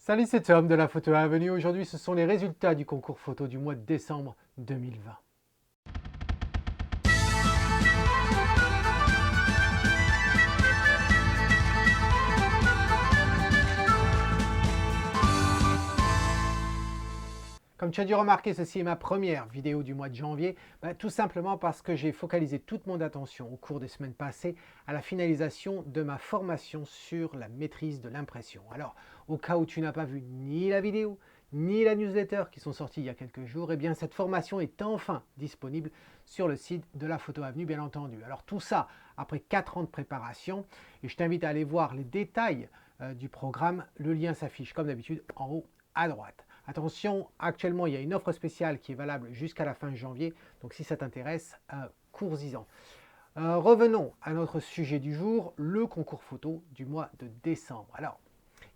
Salut, c'est Tom de la Photo Avenue. Aujourd'hui, ce sont les résultats du concours photo du mois de décembre 2020. Comme tu as dû remarquer, ceci est ma première vidéo du mois de janvier, tout simplement parce que j'ai focalisé toute mon attention au cours des semaines passées à la finalisation de ma formation sur la maîtrise de l'impression. Alors, au cas où tu n'as pas vu ni la vidéo, ni la newsletter qui sont sortis il y a quelques jours, eh bien cette formation est enfin disponible sur le site de la Photo Avenue, bien entendu. Alors tout ça après 4 ans de préparation, et je t'invite à aller voir les détails du programme. Le lien s'affiche comme d'habitude en haut à droite. Attention, actuellement il y a une offre spéciale qui est valable jusqu'à la fin janvier, donc si ça t'intéresse, cours-y-en. Revenons à notre sujet du jour, le concours photo du mois de décembre. Alors,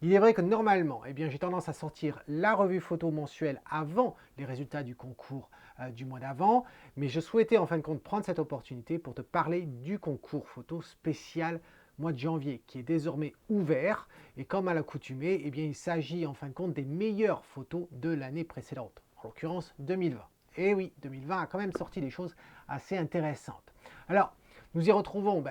il est vrai que normalement, j'ai tendance à sortir la revue photo mensuelle avant les résultats du concours du mois d'avant, mais je souhaitais en fin de compte prendre cette opportunité pour te parler du concours photo spécial mois de janvier qui est désormais ouvert, et comme à l'accoutumée, il s'agit en fin de compte des meilleures photos de l'année précédente, en l'occurrence 2020. Et oui, 2020 a quand même sorti des choses assez intéressantes. Alors, nous y retrouvons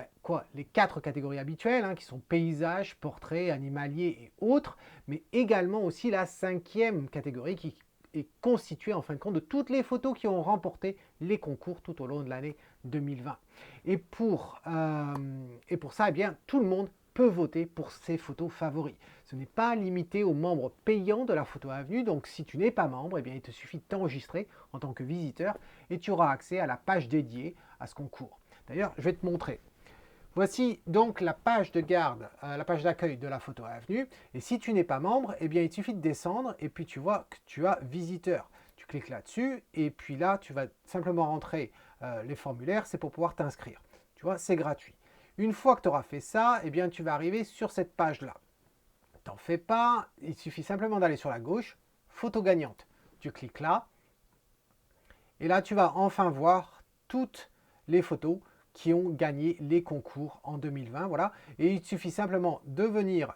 les 4 catégories habituelles, qui sont paysages, portraits, animaliers et autres, mais également aussi la 5e catégorie qui est constituée en fin de compte de toutes les photos qui ont remporté les concours tout au long de l'année 2020. Et pour ça, tout le monde peut voter pour ses photos favoris. Ce n'est pas limité aux membres payants de la Photo Avenue, donc si tu n'es pas membre, il te suffit de t'enregistrer en tant que visiteur et tu auras accès à la page dédiée à ce concours. D'ailleurs, je vais te montrer. Voici donc la page de garde, la page d'accueil de la Photo Avenue. Et si tu n'es pas membre, il suffit de descendre et puis tu vois que tu as visiteur. Tu cliques là-dessus et puis là, tu vas simplement rentrer les formulaires, c'est pour pouvoir t'inscrire. Tu vois, c'est gratuit. Une fois que tu auras fait ça, tu vas arriver sur cette page-là. T'en fais pas, il suffit simplement d'aller sur la gauche, photo gagnante. Tu cliques là et là, tu vas enfin voir toutes les photos qui ont gagné les concours en 2020. Voilà. Et il suffit simplement de venir,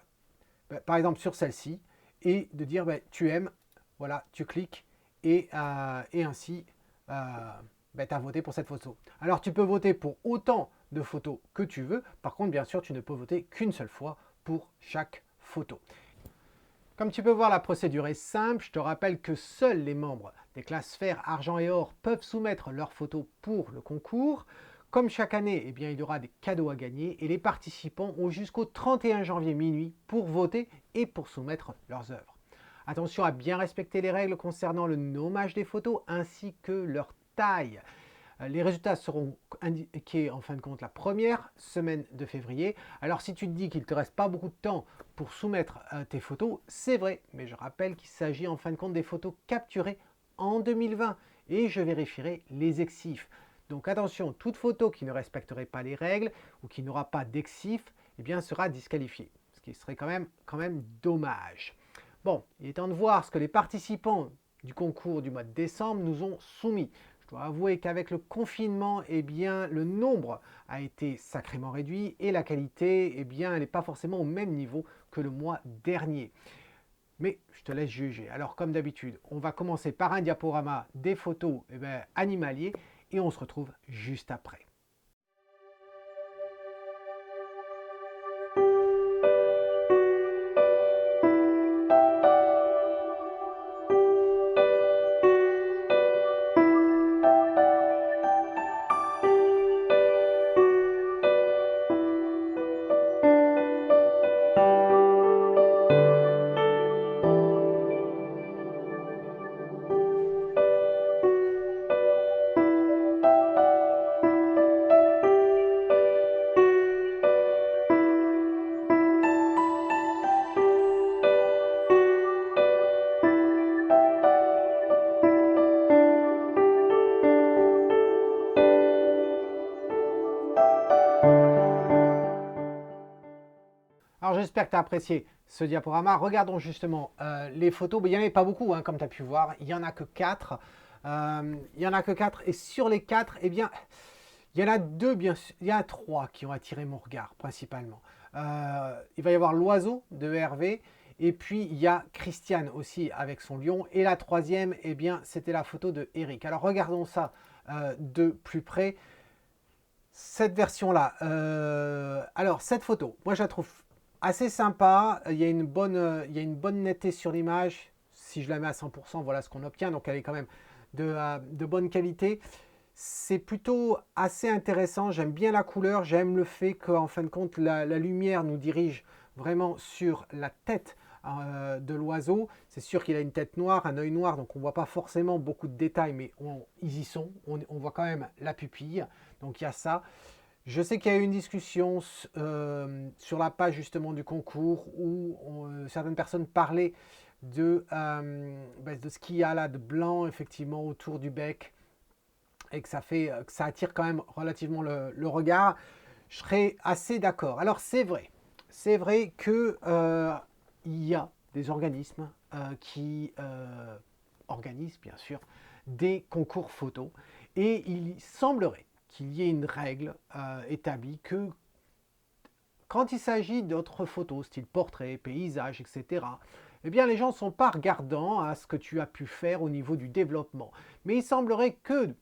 par exemple sur celle-ci, et de dire tu aimes, voilà, tu cliques, et ainsi, tu as voté pour cette photo. Alors tu peux voter pour autant de photos que tu veux. Par contre, bien sûr, tu ne peux voter qu'une seule fois pour chaque photo. Comme tu peux voir, la procédure est simple. Je te rappelle que seuls les membres des classes fer, argent et or peuvent soumettre leurs photos pour le concours. Comme chaque année, il y aura des cadeaux à gagner et les participants ont jusqu'au 31 janvier minuit pour voter et pour soumettre leurs œuvres. Attention à bien respecter les règles concernant le nommage des photos ainsi que leur taille. Les résultats seront indiqués en fin de compte la première semaine de février. Alors si tu te dis qu'il ne te reste pas beaucoup de temps pour soumettre tes photos, c'est vrai, mais je rappelle qu'il s'agit en fin de compte des photos capturées en 2020 et je vérifierai les exifs. Donc attention, toute photo qui ne respecterait pas les règles ou qui n'aura pas d'exif sera disqualifiée, ce qui serait quand même dommage. Bon, il est temps de voir ce que les participants du concours du mois de décembre nous ont soumis. Je dois avouer qu'avec le confinement, le nombre a été sacrément réduit et la qualité, elle n'est pas forcément au même niveau que le mois dernier. Mais je te laisse juger. Alors comme d'habitude, on va commencer par un diaporama des photos animaliers et on se retrouve juste après. Alors j'espère que tu as apprécié ce diaporama. Regardons justement les photos. Il n'y en avait pas beaucoup, comme tu as pu voir. Il n'y en a que 4. Et sur les 4, il y en a 2, il y en a 3 qui ont attiré mon regard principalement. Il va y avoir l'oiseau de Hervé Et puis, il y a Christiane aussi avec son lion. Et la troisième, eh bien, c'était la photo de Eric. Alors, regardons ça de plus près. Cette version-là. Alors, cette photo, moi, je la trouve assez sympa. Il y a une bonne netteté sur l'image. Si je la mets à 100%, voilà ce qu'on obtient. Donc, elle est quand même de bonne qualité. C'est plutôt assez intéressant. J'aime bien la couleur. J'aime le fait qu'en fin de compte, la lumière nous dirige vraiment sur la tête de l'oiseau. C'est sûr qu'il a une tête noire, un œil noir, donc on ne voit pas forcément beaucoup de détails, mais ils y sont. On voit quand même la pupille. Donc il y a ça. Je sais qu'il y a eu une discussion sur la page justement du concours où certaines personnes parlaient de ce qu'il y a là de blanc effectivement autour du bec et que ça attire quand même relativement le regard. Je serais assez d'accord. Alors c'est vrai que il y a des organismes qui organisent bien sûr des concours photos et il semblerait qu'il y ait une règle établie que quand il s'agit d'autres photos, style portrait, paysage, etc., eh bien les gens ne sont pas regardants à ce que tu as pu faire au niveau du développement. Mais il semblerait que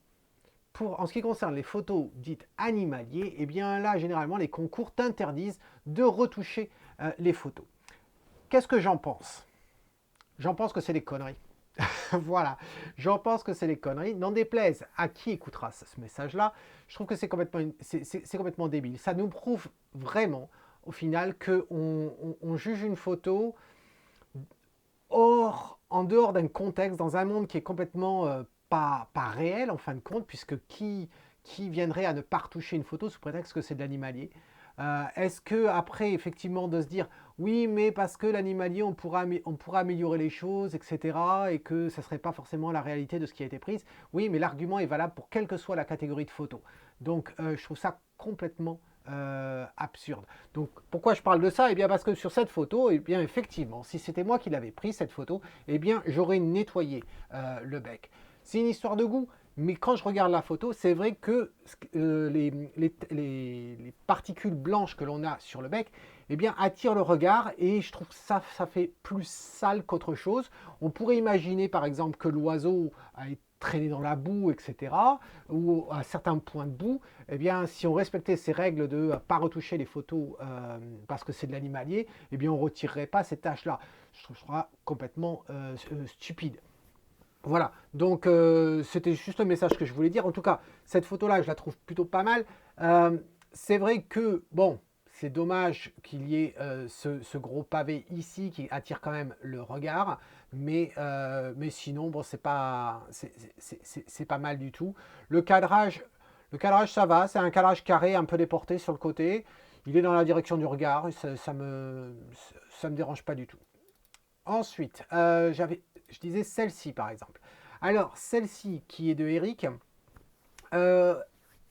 en ce qui concerne les photos dites animaliers, eh bien là, généralement, les concours t'interdisent de retoucher les photos. Qu'est-ce que j'en pense? J'en pense que c'est des conneries. Voilà, j'en pense que c'est des conneries. N'en déplaise à qui écoutera ce message-là, je trouve que c'est complètement débile. Ça nous prouve vraiment, au final, qu'on juge une photo en dehors d'un contexte, dans un monde qui est complètement pas réel en fin de compte, puisque qui viendrait à ne pas retoucher une photo sous prétexte que c'est de l'animalier? Est-ce que après effectivement de se dire oui mais parce que l'animalier on pourra améliorer les choses etc et que ça serait pas forcément la réalité de ce qui a été prise, oui mais l'argument est valable pour quelle que soit la catégorie de photo, donc je trouve ça complètement absurde. Donc pourquoi je parle de ça? Eh bien parce que sur cette photo, eh bien effectivement, si c'était moi qui l'avais pris cette photo, eh bien j'aurais nettoyé le bec. C'est une histoire de goût, mais quand je regarde la photo, c'est vrai que les particules blanches que l'on a sur le bec, eh bien attirent le regard et je trouve que ça fait plus sale qu'autre chose. On pourrait imaginer par exemple que l'oiseau a été traîner dans la boue, etc., ou à certains points de boue, eh bien, si on respectait ces règles de ne pas retoucher les photos parce que c'est de l'animalier, eh bien, on ne retirerait pas ces tâches-là. Je trouve ça complètement stupide. Voilà, donc c'était juste le message que je voulais dire. En tout cas, cette photo-là, je la trouve plutôt pas mal. C'est vrai que, bon, c'est dommage qu'il y ait ce gros pavé ici qui attire quand même le regard, mais sinon, bon, c'est pas mal du tout. Le cadrage, ça va, c'est un cadrage carré un peu déporté sur le côté. Il est dans la direction du regard, ça me dérange pas du tout. Ensuite, je disais celle-ci par exemple. Alors, celle-ci qui est de Eric,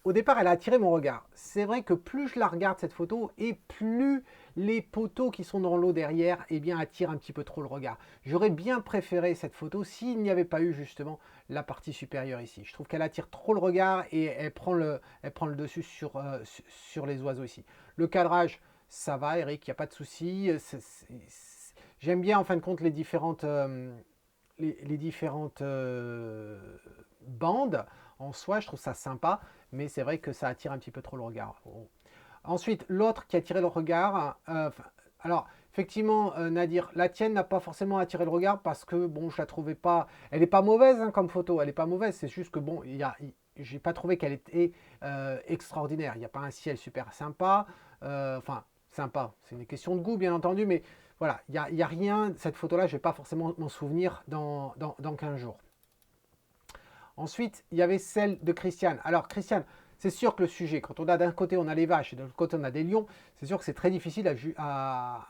au départ, elle a attiré mon regard. C'est vrai que plus je la regarde cette photo et plus les poteaux qui sont dans l'eau derrière eh bien, attirent un petit peu trop le regard. J'aurais bien préféré cette photo s'il n'y avait pas eu justement la partie supérieure ici. Je trouve qu'elle attire trop le regard et elle prend le dessus sur les oiseaux ici. Le cadrage, ça va Eric, il n'y a pas de souci. J'aime bien en fin de compte les différentes bandes en soi, je trouve ça sympa, mais c'est vrai que ça attire un petit peu trop le regard. Bon. Ensuite, l'autre qui a attiré le regard, alors effectivement, Nadir, la tienne n'a pas forcément attiré le regard parce que bon, je la trouvais pas, elle n'est pas mauvaise hein, comme photo, elle n'est pas mauvaise, c'est juste que bon, j'ai pas trouvé qu'elle était extraordinaire. Il n'y a pas un ciel super sympa, enfin sympa, c'est une question de goût bien entendu, mais voilà, il n'y a rien, cette photo-là, je ne vais pas forcément m'en souvenir dans 15 jours. Ensuite, il y avait celle de Christiane. Alors, Christiane, c'est sûr que le sujet, quand on a d'un côté on a les vaches et de l'autre côté on a des lions, c'est sûr que c'est très difficile à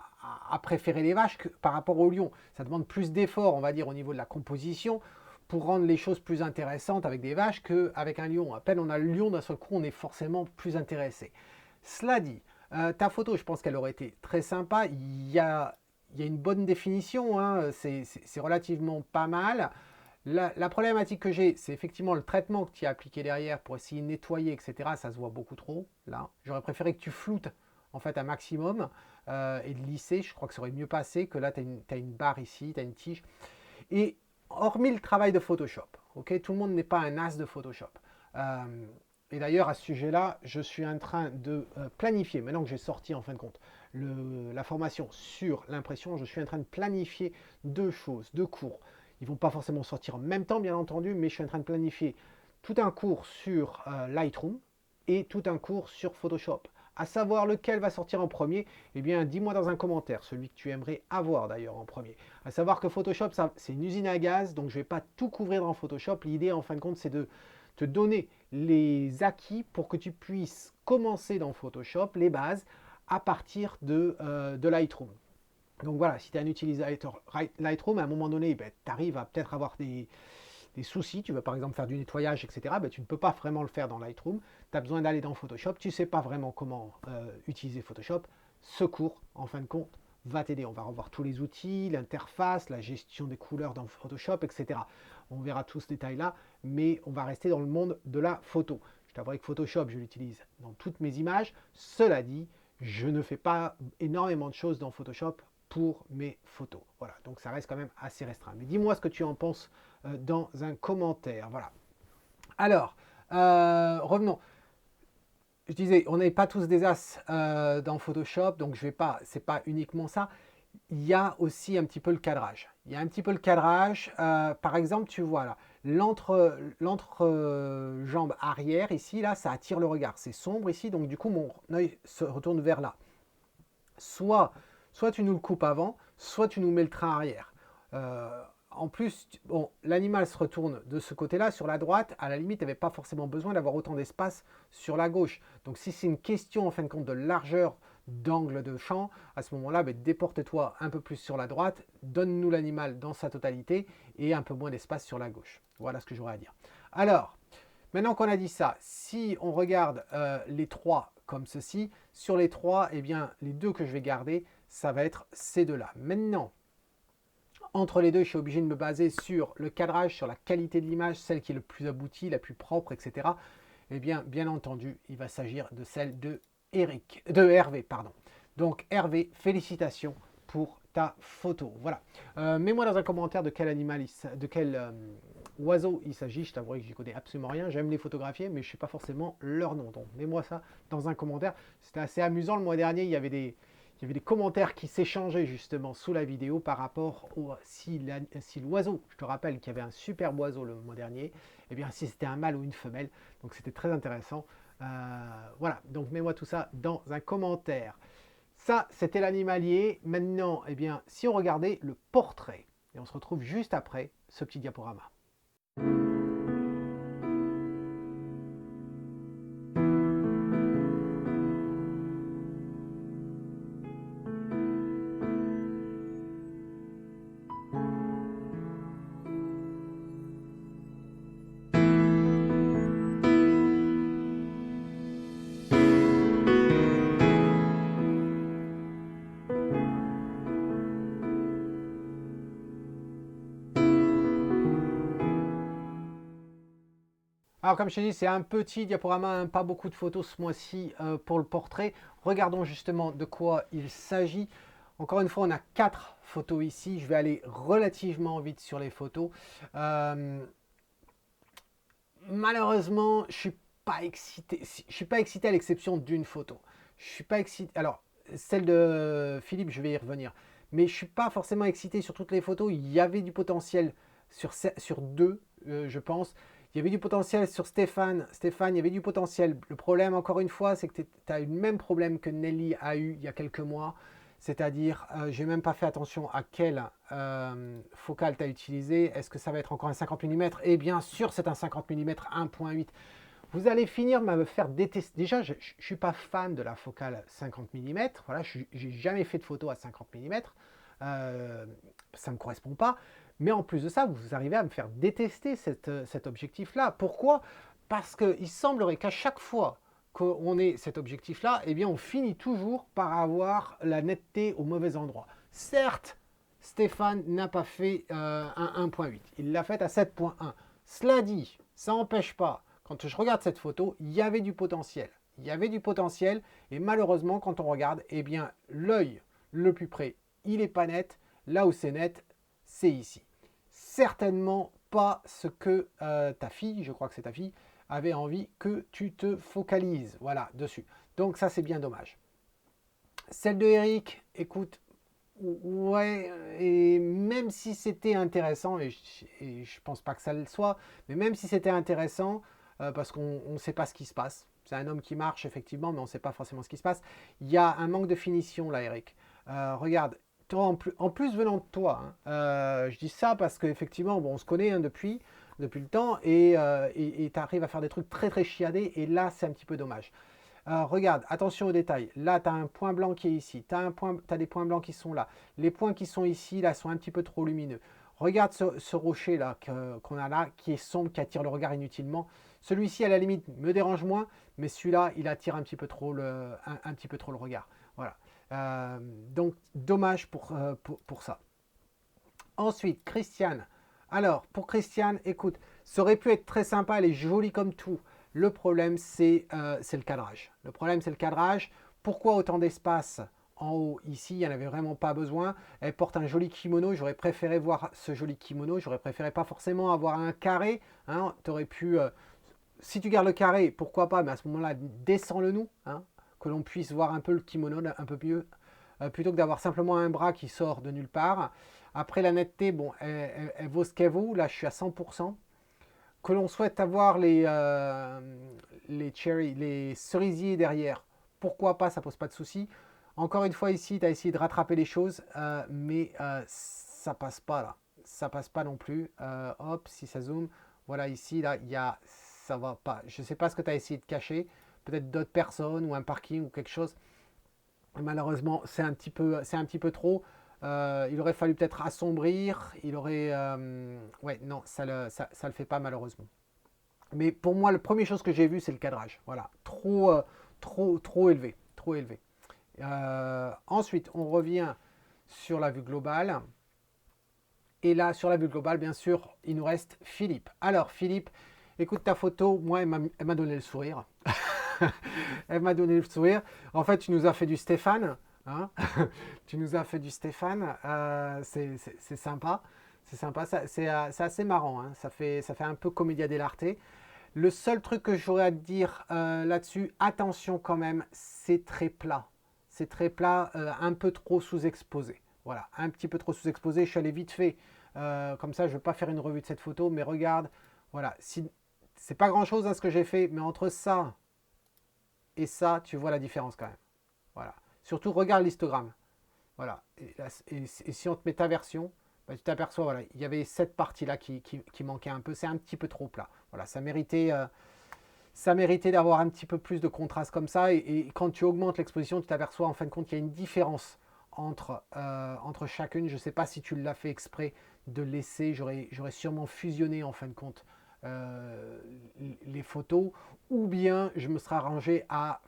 préférer les vaches par rapport aux lions. Ça demande plus d'efforts, on va dire, au niveau de la composition pour rendre les choses plus intéressantes avec des vaches qu'avec un lion. À peine on a le lion, d'un seul coup, on est forcément plus intéressé. Cela dit, ta photo, je pense qu'elle aurait été très sympa. Il y a une bonne définition, hein, c'est relativement pas mal. La problématique que j'ai, c'est effectivement le traitement que tu as appliqué derrière pour essayer de nettoyer, etc. Ça se voit beaucoup trop, là. J'aurais préféré que tu floutes, en fait, un maximum. et de lisser. Je crois que ça aurait mieux passé que là, tu as une barre ici, tu as une tige. Et hormis le travail de Photoshop, ok, tout le monde n'est pas un as de Photoshop. Et d'ailleurs, à ce sujet-là, je suis en train de planifier, maintenant que j'ai sorti en fin de compte la formation sur l'impression, je suis en train de planifier deux choses, deux cours. Ils ne vont pas forcément sortir en même temps, bien entendu, mais je suis en train de planifier tout un cours sur Lightroom et tout un cours sur Photoshop. À savoir lequel va sortir en premier, eh bien, dis-moi dans un commentaire, celui que tu aimerais avoir d'ailleurs en premier. À savoir que Photoshop, c'est une usine à gaz, donc je ne vais pas tout couvrir dans Photoshop. L'idée, en fin de compte, c'est de te donner les acquis pour que tu puisses commencer dans Photoshop, les bases, à partir de Lightroom. Donc voilà, si tu es un utilisateur Lightroom, à un moment donné, ben, tu arrives à peut-être avoir des soucis, tu veux par exemple faire du nettoyage, etc., ben, tu ne peux pas vraiment le faire dans Lightroom. Tu as besoin d'aller dans Photoshop, tu ne sais pas vraiment comment utiliser Photoshop. Ce cours, en fin de compte, va t'aider. On va revoir tous les outils, l'interface, la gestion des couleurs dans Photoshop, etc. On verra tout ce détail-là, mais on va rester dans le monde de la photo. Je t'avouerai que Photoshop, je l'utilise dans toutes mes images. Cela dit, je ne fais pas énormément de choses dans Photoshop pour mes photos. Voilà, donc ça reste quand même assez restreint. Mais dis-moi ce que tu en penses dans un commentaire. Voilà. Alors, revenons. Je disais, on n'est pas tous des as dans Photoshop, donc je vais pas, c'est pas uniquement ça. Il y a aussi un petit peu le cadrage. Il y a un petit peu le cadrage. Par exemple, tu vois là, l'entrejambe arrière ici, là, ça attire le regard. C'est sombre ici, donc du coup, mon œil se retourne vers là. Soit tu nous le coupes avant, soit tu nous mets le train arrière. En plus, bon, l'animal se retourne de ce côté-là, sur la droite. À la limite, il n'y avait pas forcément besoin d'avoir autant d'espace sur la gauche. Donc si c'est une question, en fin de compte, de largeur d'angle de champ, à ce moment-là, ben, déporte-toi un peu plus sur la droite, donne-nous l'animal dans sa totalité et un peu moins d'espace sur la gauche. Voilà ce que j'aurais à dire. Alors, maintenant qu'on a dit ça, si on regarde les trois comme ceci, sur les trois, eh bien, les deux que je vais garder, ça va être ces deux-là. Maintenant, entre les deux, je suis obligé de me baser sur le cadrage, sur la qualité de l'image, celle qui est le plus aboutie, la plus propre, etc. Eh bien, bien entendu, il va s'agir de celle de Hervé, pardon. Donc Hervé, félicitations pour ta photo. Voilà. Mets-moi dans un commentaire de quel animal, de quel oiseau il s'agit. Je t'avouerai que j'y connais absolument rien. J'aime les photographier, mais je ne sais pas forcément leur nom. Donc mets-moi ça dans un commentaire. C'était assez amusant. Le mois dernier, il y avait des commentaires qui s'échangeaient justement sous la vidéo par rapport au si l'oiseau, je te rappelle qu'il y avait un superbe oiseau le mois dernier, et bien si c'était un mâle ou une femelle. Donc c'était très intéressant. Voilà, donc mets-moi tout ça dans un commentaire. Ça, c'était l'animalier. Maintenant, eh bien, si on regardait le portrait, et on se retrouve juste après ce petit diaporama. Alors comme je t'ai dit, c'est un petit diaporama, hein, pas beaucoup de photos ce mois-ci pour le portrait. Regardons justement de quoi il s'agit. Encore une fois, on a 4 photos ici. Je vais aller relativement vite sur les photos. Malheureusement, je suis pas excité. Je suis pas excité à l'exception d'une photo. Je suis pas excité. Alors, celle de Philippe, je vais y revenir. Mais je suis pas forcément excité sur toutes les photos. Il y avait du potentiel sur deux, je pense. Il y avait du potentiel sur Stéphane. Stéphane, il y avait du potentiel. Le problème, encore une fois, c'est que tu as eu le même problème que Nelly a eu il y a quelques mois. C'est-à-dire, je n'ai même pas fait attention à quelle focale tu as utilisé. Est-ce que ça va être encore un 50 mm? Et bien sûr, c'est un 50 mm 1.8. Vous allez finir par me faire détester. Déjà, je ne suis pas fan de la focale 50 mm. Voilà, je n'ai jamais fait de photo à 50 mm. Ça ne me correspond pas. Mais en plus de ça, vous arrivez à me faire détester cet objectif-là. Pourquoi? Parce qu'il semblerait qu'à chaque fois qu'on ait cet objectif-là, eh bien, on finit toujours par avoir la netteté au mauvais endroit. Certes, Stéphane n'a pas fait un 1.8. Il l'a fait à 7.1. Cela dit, ça n'empêche pas, quand je regarde cette photo, il y avait du potentiel. Il y avait du potentiel et malheureusement, quand on regarde, eh bien, l'œil le plus près, il n'est pas net. Là où c'est net, c'est ici. Certainement pas ce que ta fille, je crois que c'est ta fille, avait envie que tu te focalises, voilà, dessus. Donc ça, c'est bien dommage. Celle de Eric, écoute, ouais, et même si c'était intéressant, et je pense pas que ça le soit, mais même si c'était intéressant, parce qu'on ne sait pas ce qui se passe, c'est un homme qui marche effectivement, mais on ne sait pas forcément ce qui se passe, il y a un manque de finition là, Eric. Regarde, toi, en plus venant de toi, hein, je dis ça parce qu'effectivement, bon, on se connaît hein, depuis le temps, et tu arrives à faire des trucs très très chiadés, et là, c'est un petit peu dommage. Regarde, attention aux détails. Là, tu as un point blanc qui est ici. Tu as des points blancs qui sont là. Les points qui sont ici, là, sont un petit peu trop lumineux. Regarde ce rocher là qu'on a là, qui est sombre, qui attire le regard inutilement. Celui-ci, à la limite, me dérange moins, mais celui-là, il attire un petit peu trop le regard. Voilà. Donc, dommage pour ça. Ensuite, Christiane. Alors, pour Christiane, écoute, ça aurait pu être très sympa, elle est jolie comme tout. Le problème, c'est le cadrage. Le problème, c'est le cadrage. Pourquoi autant d'espace en haut ici? Il n'y en avait vraiment pas besoin. Elle porte un joli kimono. J'aurais préféré voir ce joli kimono. J'aurais préféré pas forcément avoir un carré. Hein. Tu aurais pu... si tu gardes le carré, pourquoi pas? Mais à ce moment-là, descends-le nous. Hein, que l'on puisse voir un peu le kimono un peu mieux. Plutôt que d'avoir simplement un bras qui sort de nulle part. Après, la netteté, bon, elle vaut ce qu'elle vaut. Là, je suis à 100%. Que l'on souhaite avoir les cerisiers derrière, pourquoi pas, ça pose pas de souci. Encore une fois ici, tu as essayé de rattraper les choses, mais ça passe pas là. Ça passe pas non plus. Hop, si ça zoome, voilà ici, là, ça va pas. Je sais pas ce que tu as essayé de cacher. Peut-être d'autres personnes ou un parking ou quelque chose. Malheureusement, c'est un petit peu trop. Il aurait fallu peut-être assombrir, ouais, non, ça le fait pas malheureusement. Mais pour moi, la première chose que j'ai vue, c'est le cadrage. Voilà, trop élevé, trop élevé. Ensuite, on revient sur la vue globale. Et là, sur la vue globale, bien sûr, il nous reste Philippe. Alors, Philippe, écoute ta photo, moi, elle m'a donné le sourire. Elle m'a donné le sourire. En fait, tu nous as fait du Stéphane. Hein. Tu nous as fait du Stéphane, c'est sympa, c'est sympa, c'est assez marrant, hein. Ça fait un peu commedia dell'arte. Le seul truc que j'aurais à te dire là-dessus, attention quand même, c'est très plat, un peu trop sous-exposé, voilà, un petit peu trop sous-exposé. Je suis allé vite fait, comme ça je ne vais pas faire une revue de cette photo, mais regarde, voilà, c'est pas grand-chose hein, ce que j'ai fait, mais entre ça et ça, tu vois la différence quand même, voilà. Surtout, regarde l'histogramme. Voilà. Et si on te met ta version, bah, tu t'aperçois, voilà, il y avait cette partie-là qui manquait un peu. C'est un petit peu trop plat. Voilà, ça méritait d'avoir un petit peu plus de contraste comme ça. Et quand tu augmentes l'exposition, tu t'aperçois en fin de compte qu'il y a une différence entre chacune. Je ne sais pas si tu l'as fait exprès de laisser. J'aurais sûrement fusionné en fin de compte les photos. Ou bien je me serais arrangé à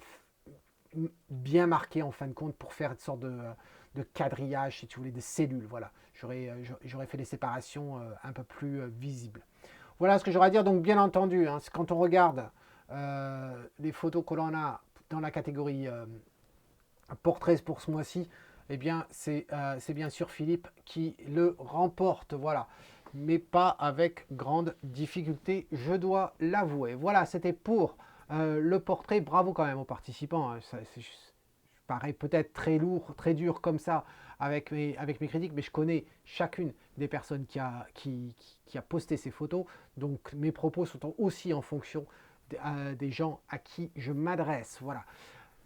bien marqué en fin de compte pour faire une sorte de quadrillage, si tu voulais, des cellules. Voilà, j'aurais fait des séparations un peu plus visibles. Voilà ce que j'aurais à dire. Donc bien entendu, hein, quand on regarde les photos que l'on a dans la catégorie portrait pour ce mois-ci, eh bien c'est bien sûr Philippe qui le remporte. Voilà, mais pas avec grande difficulté, je dois l'avouer. Voilà, c'était pour le portrait. Bravo quand même aux participants. Hein. Je parais peut-être très lourd, très dur comme ça avec mes critiques, mais je connais chacune des personnes qui a posté ces photos. Donc mes propos sont aussi en fonction des gens à qui je m'adresse. Voilà.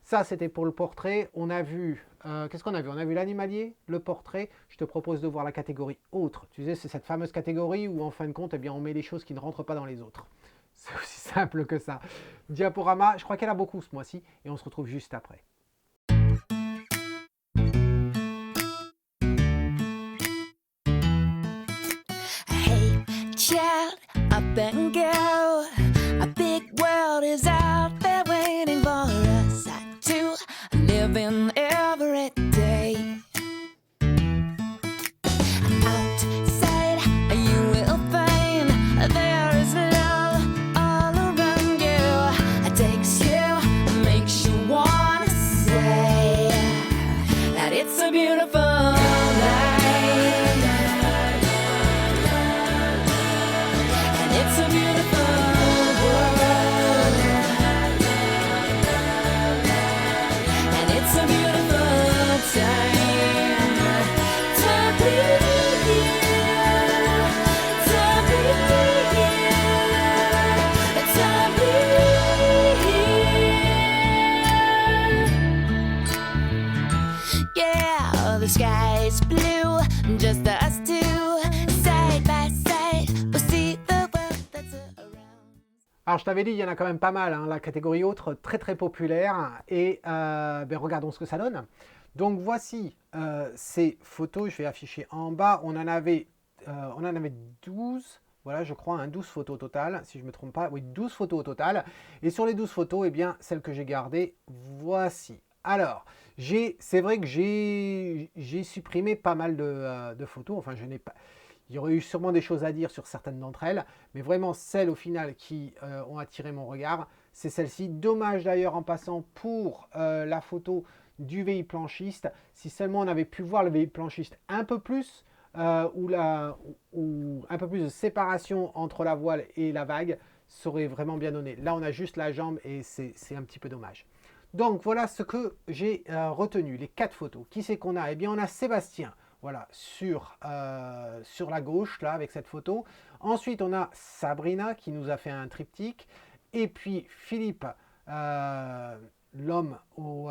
Ça, c'était pour le portrait. On a vu, qu'est-ce qu'on a vu? On a vu l'animalier, le portrait. Je te propose de voir la catégorie autre. Tu sais, c'est cette fameuse catégorie où en fin de compte, eh bien, on met des choses qui ne rentrent pas dans les autres. C'est aussi simple que ça. Diaporama, je crois qu'elle a beaucoup ce mois-ci et on se retrouve juste après. Hey, child, up and go. A big world is out there waiting for us to live in every day. Outside, you will find there is love all around you. It takes you, make Alors, je t'avais dit, il y en a quand même pas mal, hein, la catégorie autre, très très populaire. Et ben, regardons ce que ça donne. Donc, voici ces photos. Je vais afficher en bas. On en avait 12. Voilà, je crois, hein, 12 photos au total, si je ne me trompe pas. Oui, 12 photos au total. Et sur les 12 photos, eh bien, celles que j'ai gardées, voici. Alors, c'est vrai que j'ai supprimé pas mal de photos. Enfin, je n'ai pas. Il y aurait eu sûrement des choses à dire sur certaines d'entre elles, mais vraiment celles au final qui ont attiré mon regard, c'est celle-ci. Dommage d'ailleurs en passant pour la photo du véhicule planchiste. Si seulement on avait pu voir le véhicule planchiste un peu plus, ou un peu plus de séparation entre la voile et la vague, ça aurait vraiment bien donné. Là, on a juste la jambe et c'est un petit peu dommage. Donc voilà ce que j'ai retenu, les 4 photos. Qui c'est qu'on a? Eh bien, on a Sébastien, voilà, sur la gauche, là, avec cette photo. Ensuite, on a Sabrina qui nous a fait un triptyque. Et puis Philippe, l'homme aux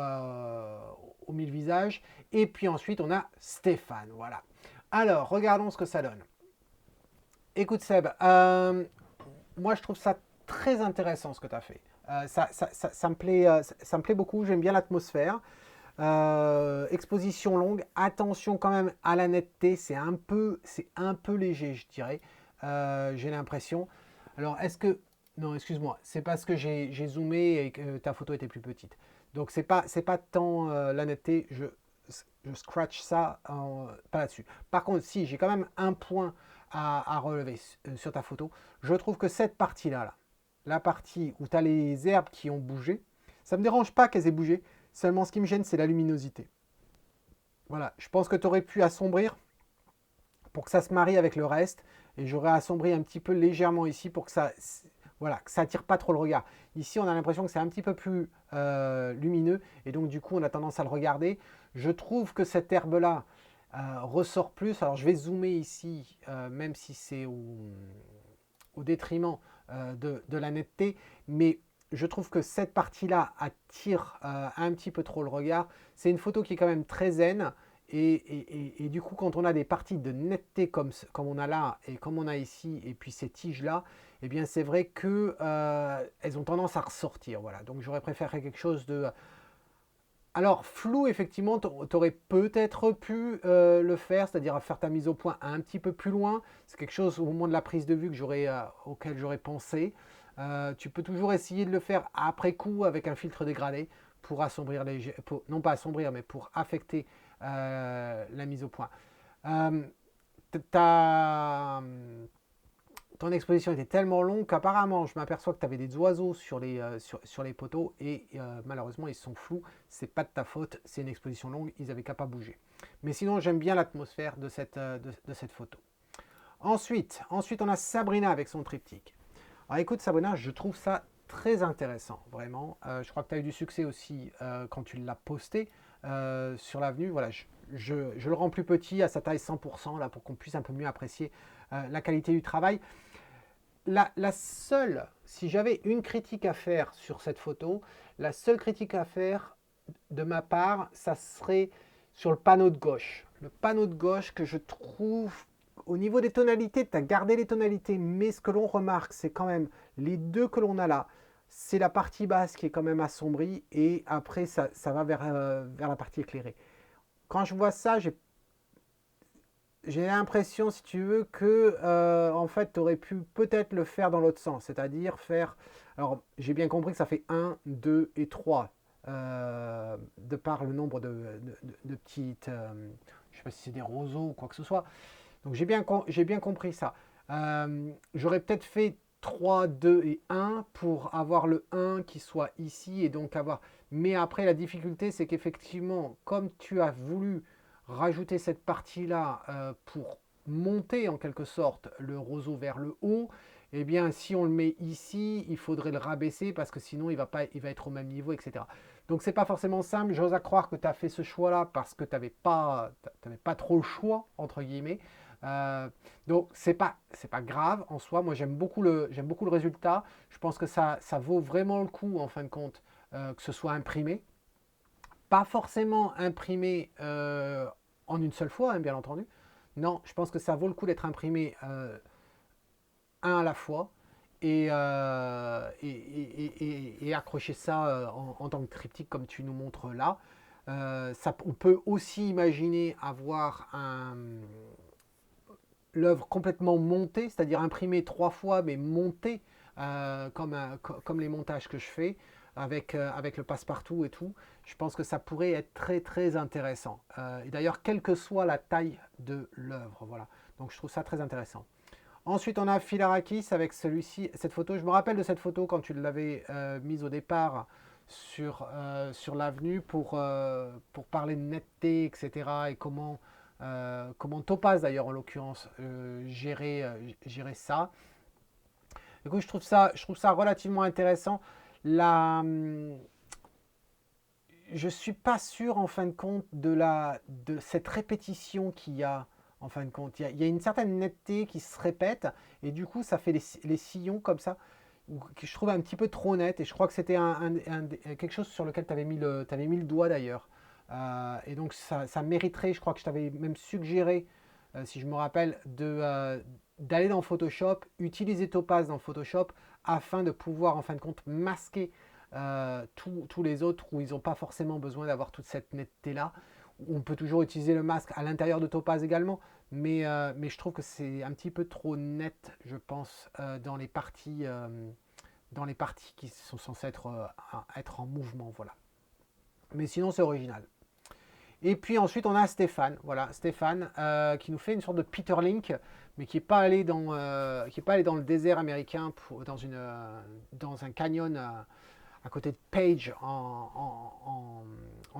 1000 visages. Et puis ensuite, on a Stéphane, voilà. Alors, regardons ce que ça donne. Écoute Seb, moi je trouve ça très intéressant ce que tu as fait. Ça me plaît beaucoup, j'aime bien l'atmosphère. Exposition longue, attention quand même à la netteté, c'est un peu léger, je dirais. J'ai l'impression. Alors, est-ce que... Non, excuse-moi, c'est parce que j'ai zoomé et que ta photo était plus petite. Donc, c'est pas tant la netteté, je scratch ça pas là-dessus. Par contre, si, j'ai quand même un point à relever sur ta photo. Je trouve que cette partie-là, là, la partie où tu as les herbes qui ont bougé, ça ne me dérange pas qu'elles aient bougé. Seulement, ce qui me gêne, c'est la luminosité. Voilà, je pense que tu aurais pu assombrir pour que ça se marie avec le reste. Et j'aurais assombri un petit peu légèrement ici pour que ça, voilà, que ça attire pas trop le regard. Ici, on a l'impression que c'est un petit peu plus lumineux. Et donc, du coup, on a tendance à le regarder. Je trouve que cette herbe-là ressort plus. Alors, je vais zoomer ici, même si c'est au détriment de la netteté. Mais je trouve que cette partie-là attire un petit peu trop le regard. C'est une photo qui est quand même très zen. Et du coup, quand on a des parties de netteté comme on a là et comme on a ici, et puis ces tiges-là, eh bien c'est vrai qu'elles ont tendance à ressortir. Voilà. Donc j'aurais préféré quelque chose de... Alors flou, effectivement, tu aurais peut-être pu le faire, c'est-à-dire faire ta mise au point un petit peu plus loin. C'est quelque chose au moment de la prise de vue auquel j'aurais pensé. Tu peux toujours essayer de le faire après coup avec un filtre dégradé pour assombrir non pas assombrir, mais pour affecter la mise au point. Euh, Ton exposition était tellement longue qu'apparemment, je m'aperçois que tu avais des oiseaux sur les poteaux et malheureusement, ils sont flous. C'est pas de ta faute, c'est une exposition longue, ils n'avaient qu'à pas bouger. Mais sinon, j'aime bien l'atmosphère de cette photo. Ensuite, on a Sabrina avec son triptyque. Alors écoute, Sabrina, je trouve ça très intéressant, vraiment. Je crois que tu as eu du succès aussi quand tu l'as posté sur l'avenue. Voilà, je le rends plus petit à sa taille 100% là, pour qu'on puisse un peu mieux apprécier la qualité du travail. La seule, si j'avais une critique à faire sur cette photo, la seule critique à faire de ma part, ça serait sur le panneau de gauche. Le panneau de gauche que je trouve, au niveau des tonalités, tu as gardé les tonalités, mais ce que l'on remarque, c'est quand même les deux que l'on a là. C'est la partie basse qui est quand même assombrie et après ça va vers la partie éclairée. Quand je vois ça, j'ai l'impression, si tu veux, que en fait, tu aurais pu peut-être le faire dans l'autre sens, c'est-à-dire faire... Alors, j'ai bien compris que ça fait 1, 2 et 3, de par le nombre de petites... je ne sais pas si c'est des roseaux ou quoi que ce soit. Donc, j'ai bien compris ça. J'aurais peut-être fait 3, 2 et 1 pour avoir le 1 qui soit ici et donc avoir... Mais après, la difficulté, c'est qu'effectivement, comme tu as voulu rajouter cette partie-là pour monter en quelque sorte le roseau vers le haut, eh bien si on le met ici, il faudrait le rabaisser parce que sinon il va être au même niveau, etc. Donc c'est pas forcément simple, j'ose à croire que tu as fait ce choix-là parce que tu n'avais pas trop le choix, entre guillemets. Donc c'est pas grave en soi, moi j'aime beaucoup le résultat, je pense que ça vaut vraiment le coup en fin de compte que ce soit imprimé, pas forcément imprimé en une seule fois, hein, bien entendu. Non, je pense que ça vaut le coup d'être imprimé un à la fois. et accrocher ça en tant que triptyque comme tu nous montres là. On peut aussi imaginer avoir l'œuvre complètement montée, c'est-à-dire imprimée 3 fois mais montée comme les montages que je fais avec le passe-partout et tout. Je pense que ça pourrait être très très intéressant. Et d'ailleurs, quelle que soit la taille de l'œuvre, voilà. Donc je trouve ça très intéressant. Ensuite, on a Philarakis avec celui-ci, cette photo. Je me rappelle de cette photo quand tu l'avais mise au départ sur l'avenue pour parler de netteté, etc. Et comment Topaz, d'ailleurs, en l'occurrence, gérer ça. Du coup, je trouve ça relativement intéressant. Je ne suis pas sûr, en fin de compte, de cette répétition qu'il y a. En fin de compte, il y a une certaine netteté qui se répète, et du coup, ça fait les sillons comme ça, que je trouve un petit peu trop net, et je crois que c'était quelque chose sur lequel tu avais mis le doigt d'ailleurs. Et donc, ça mériterait, je crois que je t'avais même suggéré, si je me rappelle, d'aller dans Photoshop, utiliser Topaz dans Photoshop, afin de pouvoir, en fin de compte, masquer tous les autres où ils n'ont pas forcément besoin d'avoir toute cette netteté-là. On peut toujours utiliser le masque à l'intérieur de Topaz également, mais je trouve que c'est un petit peu trop net, je pense, dans les parties qui sont censées être en mouvement, voilà. Mais sinon, c'est original. Et puis ensuite, on a Stéphane, voilà, Stéphane, qui nous fait une sorte de Peter Link, mais qui n'est pas allé dans le désert américain, dans un canyon à côté de Page en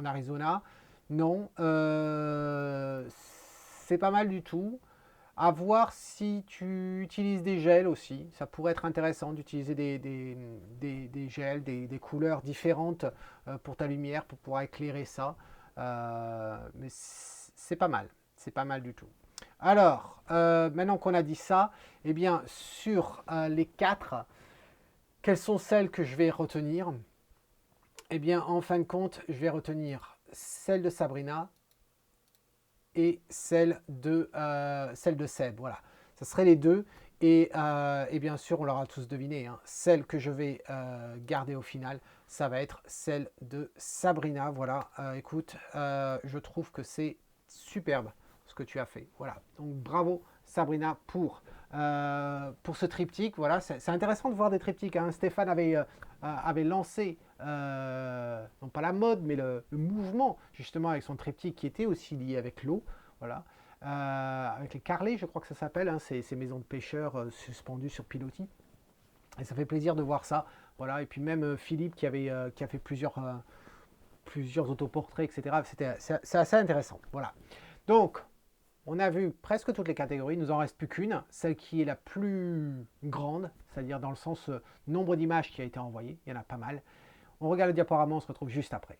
Arizona. Non, c'est pas mal du tout. À voir si tu utilises des gels aussi. Ça pourrait être intéressant d'utiliser des gels, des couleurs différentes pour ta lumière, pour pouvoir éclairer ça. Mais c'est pas mal. C'est pas mal du tout. Alors, maintenant qu'on a dit ça, eh bien, sur les 4, quelles sont celles que je vais retenir? Eh bien, en fin de compte, je vais retenir celle de Sabrina et celle de Seb. Voilà, ça serait les deux. Et bien sûr, on l'aura tous deviné, hein, celle que je vais garder au final, ça va être celle de Sabrina. Voilà, écoute, je trouve que c'est superbe ce que tu as fait. Voilà, donc bravo Sabrina pour ce triptyque. Voilà, c'est intéressant de voir des triptyques, hein. Stéphane avait lancé, non pas la mode, mais le mouvement, justement, avec son triptyque qui était aussi lié avec l'eau. Voilà. Avec les carrelets, je crois que ça s'appelle, hein, ces maisons de pêcheurs suspendues sur pilotis. Et ça fait plaisir de voir ça. Voilà. Et puis même Philippe qui a fait plusieurs autoportraits, etc. C'est assez intéressant. Voilà. Donc, on a vu presque toutes les catégories, il nous en reste plus qu'une, celle qui est la plus grande, c'est-à-dire dans le sens nombre d'images qui a été envoyé, il y en a pas mal. On regarde le diaporama, on se retrouve juste après.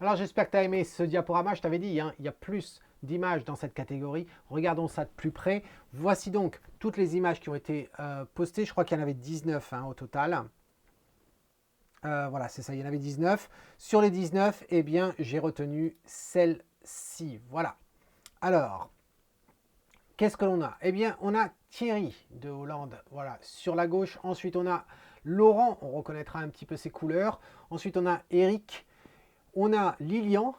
Alors j'espère que tu as aimé ce diaporama, je t'avais dit, hein, il y a plus d'images dans cette catégorie. Regardons ça de plus près. Voici donc toutes les images qui ont été postées. Je crois qu'il y en avait 19 hein, au total. Voilà, c'est ça, il y en avait 19. Sur les 19, eh bien, j'ai retenu celle-ci. Voilà. Alors, qu'est-ce que l'on a? Eh bien, on a Thierry de Hollande, voilà, sur la gauche. Ensuite, on a Laurent, on reconnaîtra un petit peu ses couleurs. Ensuite, on a Eric, on a Lilian,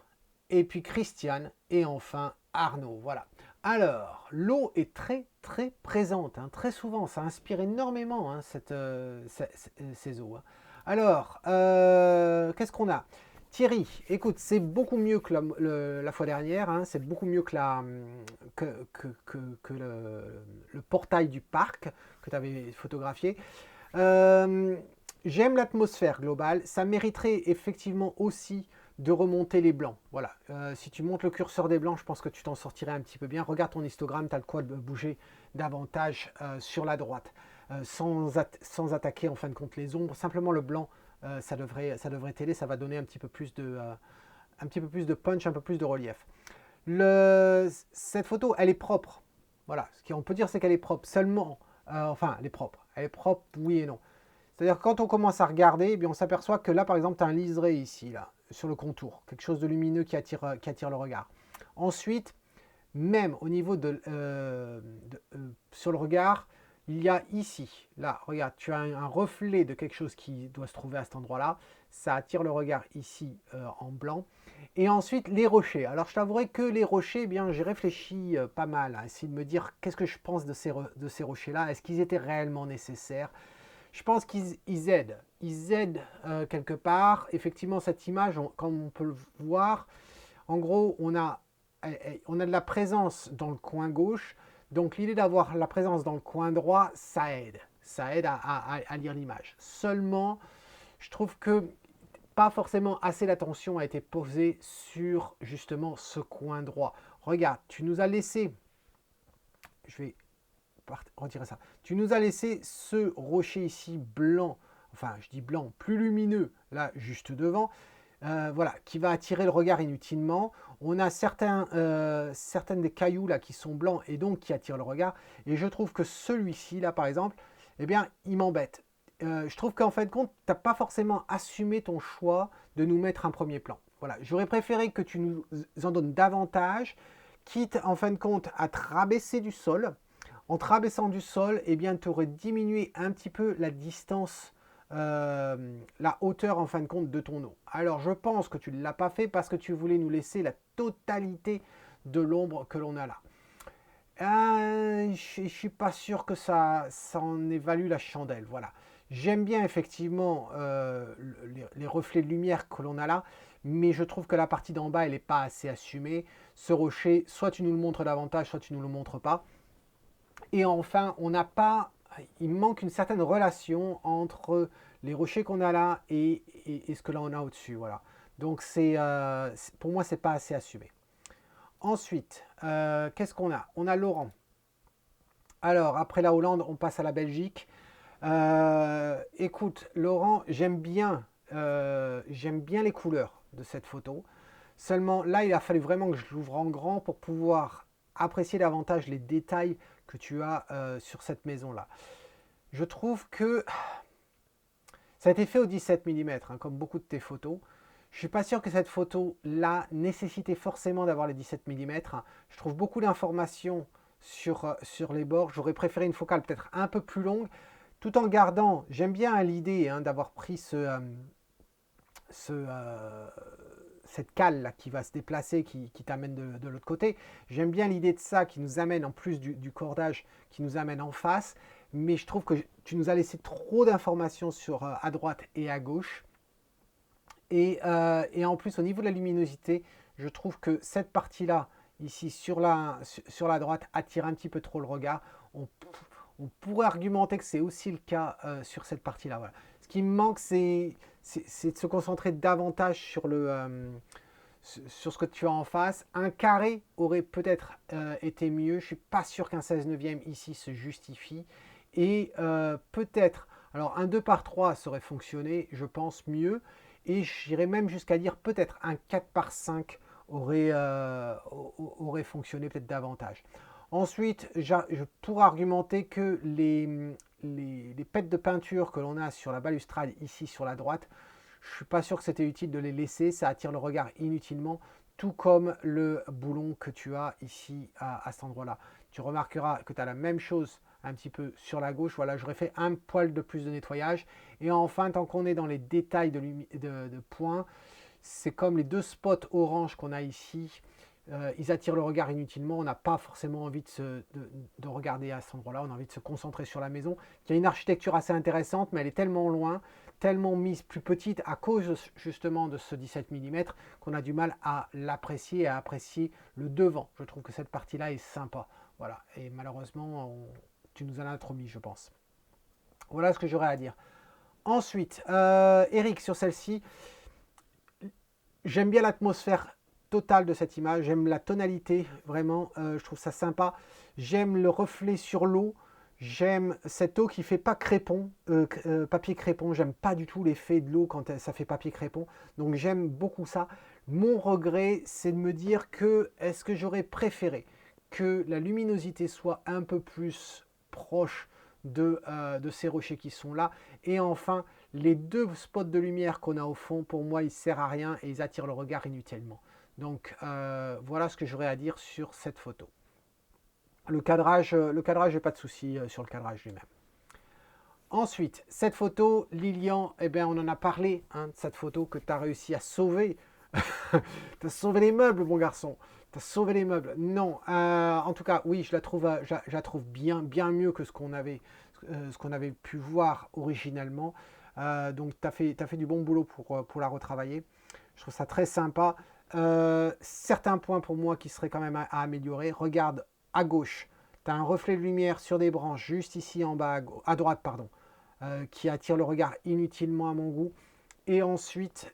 et puis Christiane, et enfin Arnaud, voilà. Alors, l'eau est très très présente, hein, très souvent, ça inspire énormément hein, ces eaux. Hein. Alors, qu'est-ce qu'on a? Thierry, écoute, c'est beaucoup mieux que la fois dernière, hein, c'est beaucoup mieux que, que le portail du parc que tu avais photographié. Euh, J'aime l'atmosphère globale, ça mériterait effectivement aussi de remonter les blancs. Voilà, si tu montes le curseur des blancs, je pense que tu t'en sortirais un petit peu bien. Regarde ton histogramme, tu as le quoi de bouger davantage sur la droite, sans attaquer en fin de compte les ombres. Simplement le blanc, ça devrait t'aider, ça va donner un petit peu plus de punch, un peu plus de relief. Cette photo, elle est propre. Voilà, ce qu'on peut dire, c'est qu'elle est propre. Seulement, enfin, elle est propre. Elle est propre, oui et non. C'est-à-dire quand on commence à regarder, eh bien, on s'aperçoit que là, par exemple, tu as un liseré ici, là, sur le contour. Quelque chose de lumineux qui attire le regard. Ensuite, même au niveau sur le regard, il y a ici, là, regarde, tu as un reflet de quelque chose qui doit se trouver à cet endroit-là. Ça attire le regard ici en blanc. Et ensuite, les rochers. Alors, je t'avouerai que les rochers, eh bien, j'ai réfléchi pas mal à essayer de me dire qu'est-ce que je pense de ces rochers-là. Est-ce qu'ils étaient réellement nécessaires? Je pense qu'ils aident. Ils aident quelque part. Effectivement, cette image, comme on peut le voir, en gros, on a de la présence dans le coin gauche. Donc l'idée d'avoir la présence dans le coin droit, ça aide. Ça aide à lire l'image. Seulement, je trouve que pas forcément assez d'attention a été posée sur justement ce coin droit. Regarde, tu nous as laissé, je vais retirer ça, tu nous as laissé ce rocher ici blanc, enfin je dis blanc, plus lumineux, là juste devant, voilà, qui va attirer le regard inutilement. On a certaines des cailloux là qui sont blancs et donc qui attirent le regard. Et je trouve que celui-ci là par exemple, eh bien il m'embête. Je trouve qu'en fin de compte, tu n'as pas forcément assumé ton choix de nous mettre un premier plan. Voilà, j'aurais préféré que tu nous en donnes davantage, quitte en fin de compte à te rabaisser du sol. En te rabaissant du sol, eh bien, tu aurais diminué un petit peu la distance, la hauteur en fin de compte de ton eau. Alors je pense que tu ne l'as pas fait parce que tu voulais nous laisser la totalité de l'ombre que l'on a là. Je ne suis pas sûr que ça en évalue la chandelle. Voilà. J'aime bien effectivement les reflets de lumière que l'on a là, mais je trouve que la partie d'en bas, elle n'est pas assez assumée. Ce rocher, soit tu nous le montres davantage, soit tu ne nous le montres pas. Et enfin, il manque une certaine relation entre les rochers qu'on a là et ce que là on a au-dessus. Voilà. Donc pour moi, c'est pas assez assumé. Ensuite, qu'est-ce qu'on a? On a Laurent. Alors, après la Hollande, on passe à la Belgique. Écoute, Laurent, j'aime bien les couleurs de cette photo. Seulement, là, il a fallu vraiment que je l'ouvre en grand pour pouvoir apprécier davantage les détails que tu as sur cette maison-là. Je trouve que ça a été fait au 17 mm, hein, comme beaucoup de tes photos. Je ne suis pas sûr que cette photo-là nécessitait forcément d'avoir les 17 mm. Je trouve beaucoup d'informations sur les bords. J'aurais préféré une focale peut-être un peu plus longue, tout en gardant, j'aime bien l'idée hein, d'avoir pris cette cale là, qui va se déplacer, qui t'amène de l'autre côté. J'aime bien l'idée de ça qui nous amène, en plus du cordage, qui nous amène en face. Mais je trouve que tu nous as laissé trop d'informations à droite et à gauche. Et en plus, au niveau de la luminosité, je trouve que cette partie-là, ici sur la droite, attire un petit peu trop le regard. On pourrait argumenter que c'est aussi le cas sur cette partie-là. Voilà. Ce qui me manque, c'est de se concentrer davantage sur ce que tu as en face. Un carré aurait peut-être été mieux. Je ne suis pas sûr qu'un 16 neuvième ici se justifie. Et peut-être, alors un 2 par 3 serait fonctionné, je pense, mieux. Et j'irais même jusqu'à dire peut-être un 4 par 5 aurait fonctionné peut-être davantage. Ensuite, je pourrais argumenter que les pêtes de peinture que l'on a sur la balustrade ici sur la droite Je ne suis pas sûr que c'était utile de les laisser, ça attire le regard inutilement, tout comme le boulon que tu as ici à cet endroit-là. Tu remarqueras que tu as la même chose un petit peu sur la gauche. Voilà, j'aurais fait un poil de plus de nettoyage. Et enfin, tant qu'on est dans les détails de points, c'est comme les deux spots orange qu'on a ici. Ils attirent le regard inutilement. On n'a pas forcément envie de regarder à cet endroit-là. On a envie de se concentrer sur la maison, qui a une architecture assez intéressante, mais elle est tellement loin, tellement mise plus petite à cause justement de ce 17 mm qu'on a du mal à l'apprécier et à apprécier le devant. Je trouve que cette partie-là est sympa. Voilà. Et malheureusement, tu nous en as trop mis, je pense. Voilà ce que j'aurais à dire. Ensuite, Eric, sur celle-ci, j'aime bien l'atmosphère totale de cette image, j'aime la tonalité, vraiment, je trouve ça sympa. J'aime le reflet sur l'eau, j'aime cette eau qui fait pas crépon, papier crépon, j'aime pas du tout l'effet de l'eau quand ça fait papier crépon, donc j'aime beaucoup ça. Mon regret, c'est de me dire que, est-ce que j'aurais préféré que la luminosité soit un peu plus proche de ces rochers qui sont là, et enfin, les deux spots de lumière qu'on a au fond, pour moi, ils ne servent à rien et ils attirent le regard inutilement. Donc, voilà ce que j'aurais à dire sur cette photo. Le cadrage, j'ai pas de souci sur le cadrage lui-même. Ensuite, cette photo, Lilian, eh bien, on en a parlé, hein, de cette photo que tu as réussi à sauver. Tu as sauvé les meubles, mon garçon. Tu as sauvé les meubles. Non, en tout cas, oui, je la trouve bien mieux que ce qu'on avait pu voir originellement. Donc, tu as fait du bon boulot pour la retravailler. Je trouve ça très sympa. Certains points pour moi qui seraient quand même à améliorer. Regarde à gauche, tu as un reflet de lumière sur des branches juste ici en bas, à droite, pardon, qui attire le regard inutilement à mon goût. Et ensuite,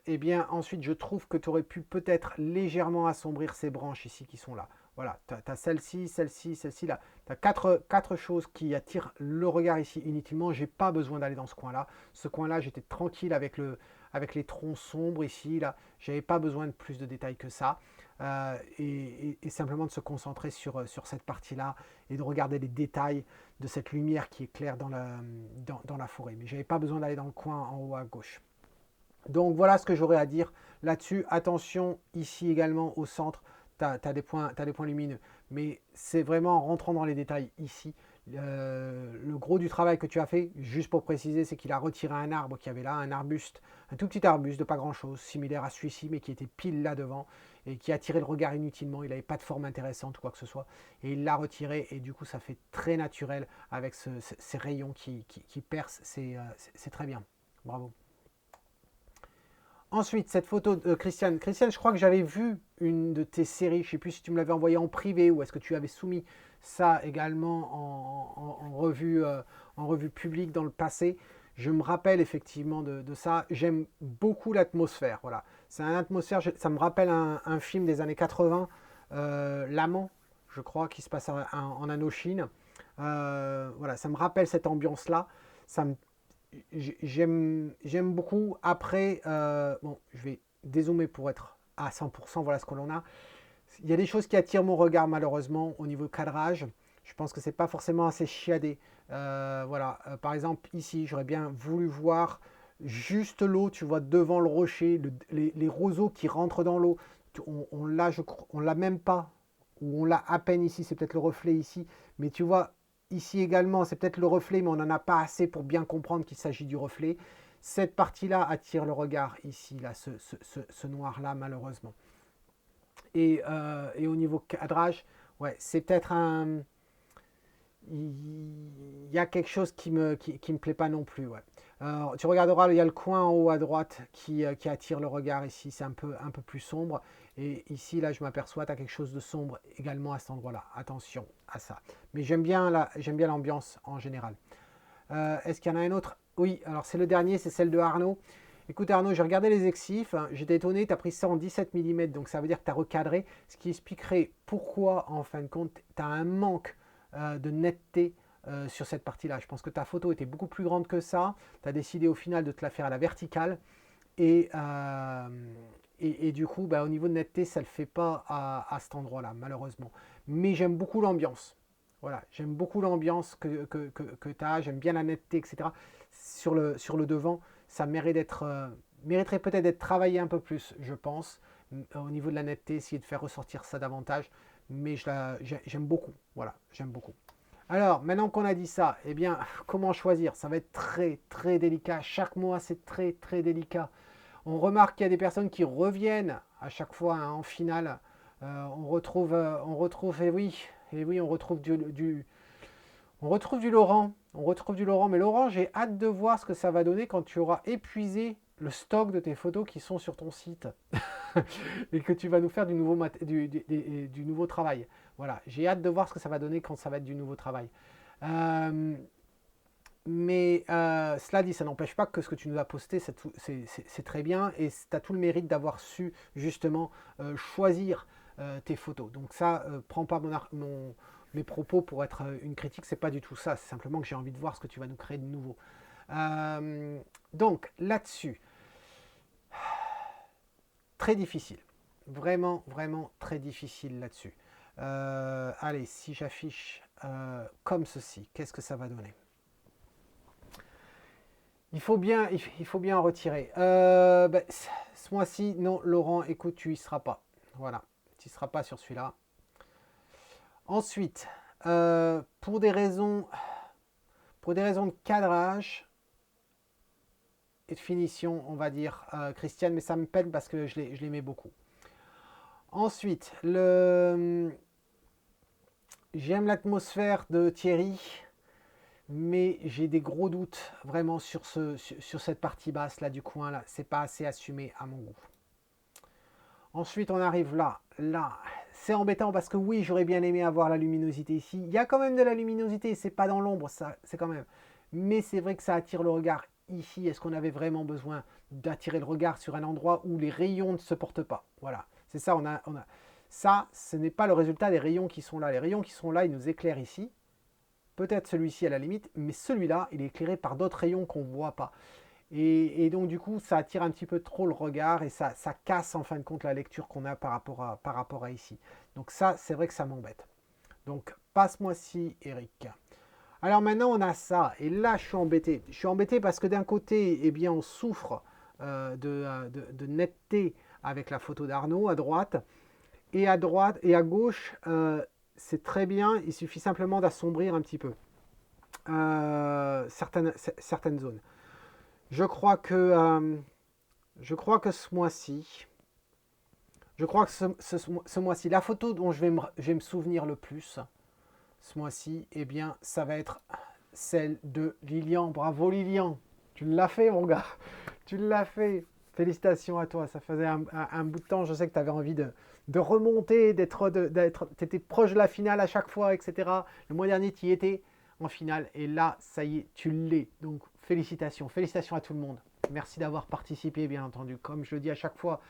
ensuite, je trouve que tu aurais pu peut-être légèrement assombrir ces branches ici qui sont là. Voilà, tu as celle-ci, celle-ci, celle-ci, là. Tu as quatre choses qui attirent le regard ici inutilement. Je n'ai pas besoin d'aller dans ce coin-là. Ce coin-là, j'étais tranquille avec les troncs sombres ici, là. Je n'avais pas besoin de plus de détails que ça. Et simplement de se concentrer sur cette partie-là et de regarder les détails de cette lumière qui éclaire dans la forêt. Mais je n'avais pas besoin d'aller dans le coin en haut à gauche. Donc voilà ce que j'aurais à dire là-dessus. Attention, ici également au centre, tu as des points lumineux. Mais c'est vraiment en rentrant dans les détails ici. Le gros du travail que tu as fait, juste pour préciser, c'est qu'il a retiré un arbre qui avait là, un arbuste, un tout petit arbuste de pas grand-chose, similaire à celui-ci, mais qui était pile là devant et qui attirait le regard inutilement. Il n'avait pas de forme intéressante ou quoi que ce soit. Et il l'a retiré et du coup, ça fait très naturel avec ces rayons qui percent. C'est très bien. Bravo. Ensuite, cette photo de Christiane. Christiane, je crois que j'avais vu une de tes séries. Je ne sais plus si tu me l'avais envoyé en privé ou est-ce que tu avais soumis ça également en revue publique dans le passé. Je me rappelle effectivement de ça. J'aime beaucoup l'atmosphère. Voilà. C'est une atmosphère, ça me rappelle un film des années 80, L'Amant, je crois, qui se passe en Indochine. Voilà, ça me rappelle cette ambiance-là. Ça me J'aime beaucoup. Après, bon, je vais dézoomer pour être à 100%, voilà ce que l'on a. Il y a des choses qui attirent mon regard malheureusement au niveau cadrage. Je pense que c'est pas forcément assez chiadé. Voilà, par exemple ici, j'aurais bien voulu voir juste l'eau, tu vois, devant le rocher, les roseaux qui rentrent dans l'eau. On l'a même pas, ou on l'a à peine ici, c'est peut-être le reflet ici, mais tu vois, ici également, c'est peut-être le reflet, mais on n'en a pas assez pour bien comprendre qu'il s'agit du reflet. Cette partie-là attire le regard ici, là, ce noir-là, malheureusement. Et au niveau cadrage, ouais, c'est peut-être un... Il y a quelque chose qui me plaît pas non plus. Ouais. Tu regarderas, il y a le coin en haut à droite qui attire le regard ici, c'est un peu plus sombre. Et ici, là, je m'aperçois, tu as quelque chose de sombre également à cet endroit-là. Attention à ça. Mais j'aime bien l'ambiance en général. Est-ce qu'il y en a un autre? Oui, alors c'est le dernier, c'est celle de Arnaud. Écoute Arnaud, j'ai regardé les exifs, hein, j'étais étonné, tu as pris ça en 17 mm, donc ça veut dire que tu as recadré, ce qui expliquerait pourquoi, en fin de compte, tu as un manque de netteté sur cette partie-là. Je pense que ta photo était beaucoup plus grande que ça, tu as décidé au final de te la faire à la verticale, et du coup, bah, au niveau de netteté, ça ne le fait pas à cet endroit-là, malheureusement. Mais j'aime beaucoup l'ambiance. Voilà, j'aime beaucoup l'ambiance que tu as, j'aime bien la netteté, etc. Sur le devant, ça mérite mériterait peut-être d'être travaillé un peu plus, je pense, au niveau de la netteté, essayer de faire ressortir ça davantage. Mais j'aime beaucoup, voilà, j'aime beaucoup. Alors, maintenant qu'on a dit ça, eh bien, comment choisir? Ça va être très, très délicat. Chaque mois, c'est très, très délicat. On remarque qu'il y a des personnes qui reviennent à chaque fois hein, en finale. On retrouve, et oui, on retrouve du Laurent. On retrouve du Laurent. Mais Laurent, j'ai hâte de voir ce que ça va donner quand tu auras épuisé le stock de tes photos qui sont sur ton site et que tu vas nous faire du nouveau travail. Voilà, j'ai hâte de voir ce que ça va donner quand ça va être du nouveau travail. Cela dit, ça n'empêche pas que ce que tu nous as posté, c'est très bien et tu as tout le mérite d'avoir su justement choisir tes photos. Donc ça, prends pas mes propos pour être une critique, c'est pas du tout ça. C'est simplement que j'ai envie de voir ce que tu vas nous créer de nouveau. Donc là-dessus, très difficile. Vraiment, vraiment très difficile là-dessus. Allez, si j'affiche comme ceci, qu'est-ce que ça va donner? Il faut bien en retirer. Ce mois-ci, non, Laurent, écoute, tu y seras pas. Voilà, tu y seras pas sur celui-là. Ensuite, pour des raisons de cadrage et de finition, on va dire, Christiane, mais ça me peine parce que je l'aimais beaucoup. Ensuite, j'aime l'atmosphère de Thierry, mais j'ai des gros doutes vraiment sur cette partie basse là du coin là. C'est pas assez assumé à mon goût. Ensuite, on arrive là. Là, c'est embêtant parce que oui, j'aurais bien aimé avoir la luminosité ici. Il y a quand même de la luminosité, c'est pas dans l'ombre, ça, c'est quand même. Mais c'est vrai que ça attire le regard ici. Est-ce qu'on avait vraiment besoin d'attirer le regard sur un endroit où les rayons ne se portent pas? Voilà, c'est ça. Ça, ce n'est pas le résultat des rayons qui sont là. Les rayons qui sont là, ils nous éclairent ici. Peut-être celui-ci à la limite, mais celui-là, il est éclairé par d'autres rayons qu'on ne voit pas. Et donc du coup, ça attire un petit peu trop le regard et ça casse en fin de compte la lecture qu'on a par rapport à ici. Donc ça, c'est vrai que ça m'embête. Donc passe-moi-ci, Eric. Alors maintenant, on a ça. Et là, je suis embêté. Je suis embêté parce que d'un côté, eh bien, on souffre de netteté avec la photo d'Arnaud à droite. Et à gauche, c'est très bien. Il suffit simplement d'assombrir un petit peu certaines zones. Je crois que ce mois-ci, ce mois-ci, la photo dont je vais me souvenir le plus, ce mois-ci, eh bien, ça va être celle de Lilian. Bravo Lilian, tu l'as fait mon gars, tu l'as fait. Félicitations à toi, ça faisait un bout de temps, je sais que tu avais envie de remonter, tu étais proche de la finale à chaque fois, etc. Le mois dernier, tu y étais en finale, et là, ça y est, tu l'es. Donc, félicitations à tout le monde. Merci d'avoir participé, bien entendu. Comme je le dis à chaque fois,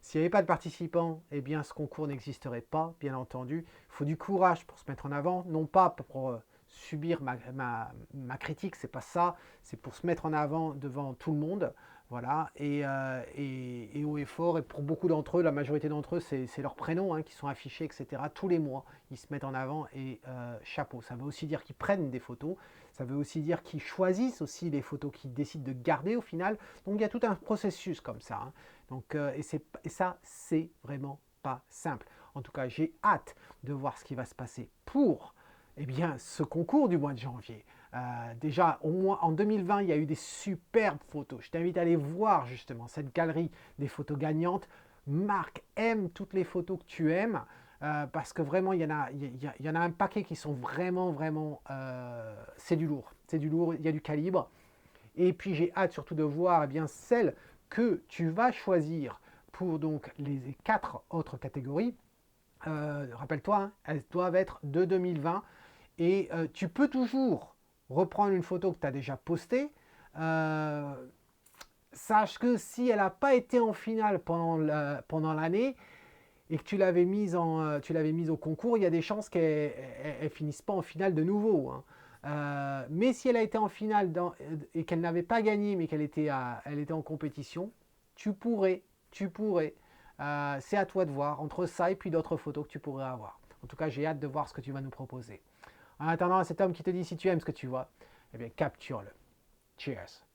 s'il n'y avait pas de participants, eh bien, ce concours n'existerait pas, bien entendu. Il faut du courage pour se mettre en avant, non pas pour subir ma critique, c'est pas ça, c'est pour se mettre en avant devant tout le monde. Voilà, et haut et fort, et pour beaucoup d'entre eux, la majorité d'entre eux, c'est leurs prénoms hein, qui sont affichés, etc. Tous les mois, ils se mettent en avant et chapeau. Ça veut aussi dire qu'ils prennent des photos, ça veut aussi dire qu'ils choisissent aussi les photos qu'ils décident de garder au final. Donc il y a tout un processus comme ça. Hein. Donc, et ça, c'est vraiment pas simple. En tout cas, j'ai hâte de voir ce qui va se passer pour eh bien, ce concours du mois de janvier. Déjà, au moins en 2020, il y a eu des superbes photos. Je t'invite à aller voir justement cette galerie des photos gagnantes. Marc aime toutes les photos que tu aimes parce que vraiment, il y en a un paquet qui sont vraiment, vraiment... c'est du lourd. C'est du lourd, il y a du calibre. Et puis, j'ai hâte surtout de voir eh bien, celles que tu vas choisir pour donc les 4 autres catégories. Rappelle-toi, hein, elles doivent être de 2020. Et tu peux toujours reprendre une photo que tu as déjà postée. Sache que si elle n'a pas été en finale pendant l'année et que tu l'avais mise au concours, il y a des chances qu'elle ne finisse pas en finale de nouveau. Hein. Mais si elle a été en finale et qu'elle n'avait pas gagné, mais qu'elle était en compétition, tu pourrais. C'est à toi de voir entre ça et puis d'autres photos que tu pourrais avoir. En tout cas, j'ai hâte de voir ce que tu vas nous proposer. En attendant, cet homme qui te dit si tu aimes ce que tu vois, eh bien capture-le. Cheers.